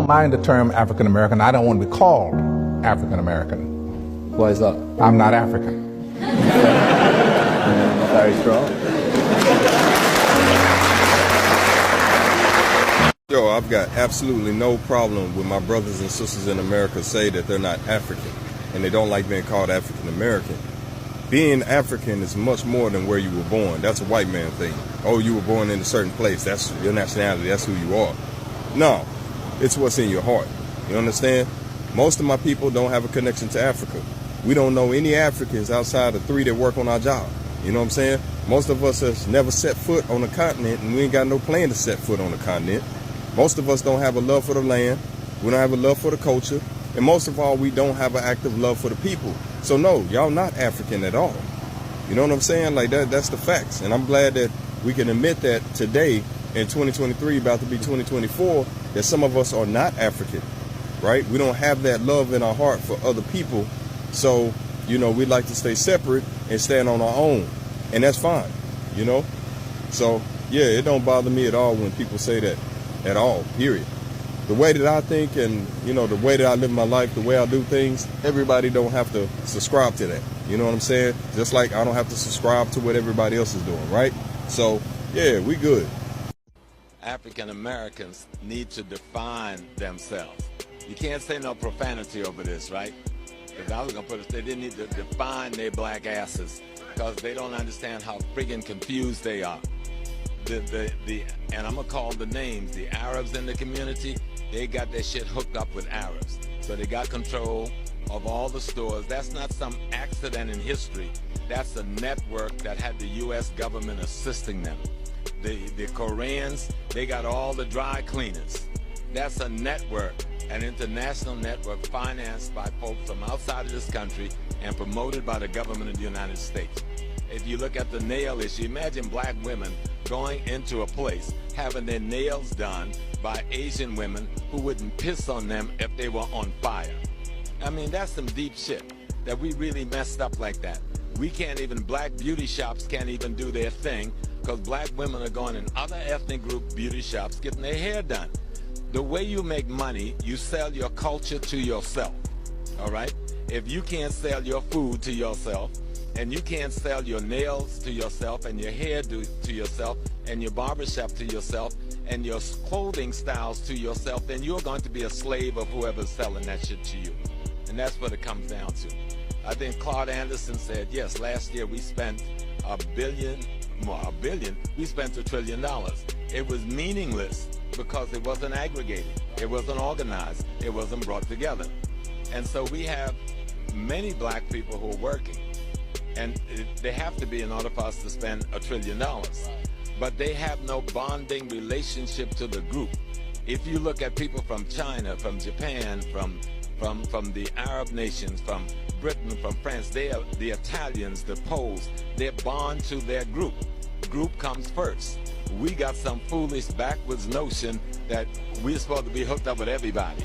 don't mind the term African American. I don't want to be called African American. Why is that? I'm not African. Very strong. Yo, I've got absolutely no problem with my brothers and sisters in America say that they're not African and they don't like being called African American. Being African is much more than where you were born. That's a white man thing. Oh, you were born in a certain place. That's your nationality. That's who you are. No, it's what's in your heart. You understand? Most of my people don't have a connection to Africa. We don't know any Africans outside of 3 that work on our job. You know what I'm saying? Most of us has never set foot on the continent, and we ain't got no plan to set foot on the continent. Most of us don't have a love for the land. We don't have a love for the culture. And most of all, we don't have an active love for the people. So no, y'all not African at all. You know what I'm saying? Like that's the facts. And I'm glad that we can admit that today in 2023, about to be 2024, that some of us are not African, right? We don't have that love in our heart for other people. So, you know, we'd like to stay separate and stand on our own. And that's fine, you know? So, yeah, it don't bother me at all when people say that at all, period. The way that I think and, you know, the way that I live my life, the way I do things, everybody don't have to subscribe to that. You know what I'm saying? Just like I don't have to subscribe to what everybody else is doing, right? So, yeah, we good. African Americans need to define themselves. You can't say no profanity over this, right? Because I was going to put it, they didn't need to define their black asses because they don't understand how friggin' confused they are. And I'm going to call the names, the Arabs in the community, they got their shit hooked up with Arabs. So they got control of all the stores. That's not some accident in history. That's a network that had the U.S. government assisting them. The Koreans, they got all the dry cleaners. That's a network, an international network financed by folks from outside of this country and promoted by the government of the United States. If you look at the nail issue, imagine black women going into a place, having their nails done by Asian women who wouldn't piss on them if they were on fire. I mean, that's some deep shit that we really messed up like that. We can't even, black beauty shops can't even do their thing because black women are going in other ethnic group beauty shops getting their hair done. The way you make money, you sell your culture to yourself, all right? If you can't sell your food to yourself, and you can't sell your nails to yourself, and your hair to yourself, and your barbershop to yourself, and your clothing styles to yourself, then you're going to be a slave of whoever's selling that shit to you. And that's what it comes down to. I think Claude Anderson said, yes, last year we spent $1 billion, we spent $1 trillion. It was meaningless because it wasn't aggregated, it wasn't organized, it wasn't brought together. And so we have many black people who are working, and they have to be in order for us to spend $1 trillion. But they have no bonding relationship to the group. If you look at people from China, from Japan, from the Arab nations, from Britain, from France, they are the Italians, the Poles, they bond to their group. Group comes first. We got some foolish backwards notion that we're supposed to be hooked up with everybody,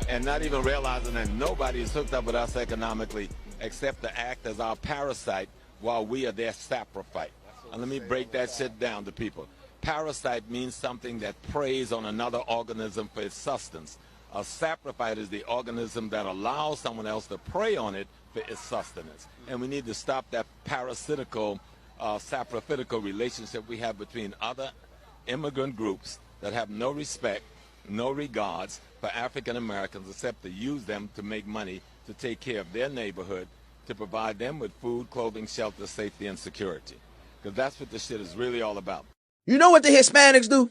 and not even realizing that nobody is hooked up with us economically except to act as our parasite while we are their saprophyte. And let me break that shit down to people. Parasite means something that preys on another organism for its sustenance. A saprophyte is the organism that allows someone else to prey on it for its sustenance. And we need to stop that parasitical, saprophytical relationship we have between other immigrant groups that have no respect, no regards for African Americans except to use them to make money, to take care of their neighborhood, to provide them with food, clothing, shelter, safety, and security. Because that's what this shit is really all about. You know what the Hispanics do?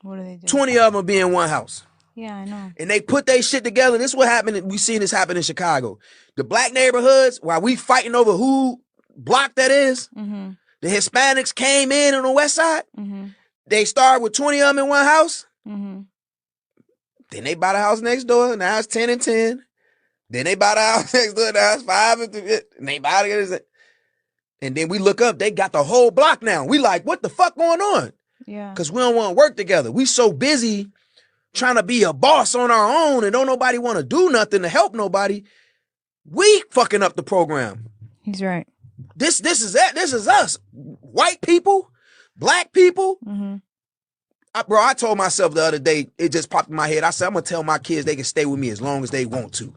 What do they do? 20 of them be in one house. Yeah, I know. And they put their shit together. This is what happened. We seen this happen in Chicago. The black neighborhoods, while we fighting over who block that is, Mm-hmm. the Hispanics came in on the west side. Mm-hmm. They started with 20 of them in one house. Mm-hmm. Then they bought a house next door. Now it's 10 and 10. Then they bought a house next door. Now it's 5 and 3. And they bought it. And then we look up. They got the whole block now. We like, what the fuck going on? Yeah. Because we don't want to work together. We so busy trying to be a boss on our own and don't nobody want to do nothing to help nobody. We fucking up the program. He's right. This is it. This is us. White people, black people. Mm-hmm. Bro, I told myself the other day, it just popped in my head. I said, I'm going to tell my kids they can stay with me as long as they want to.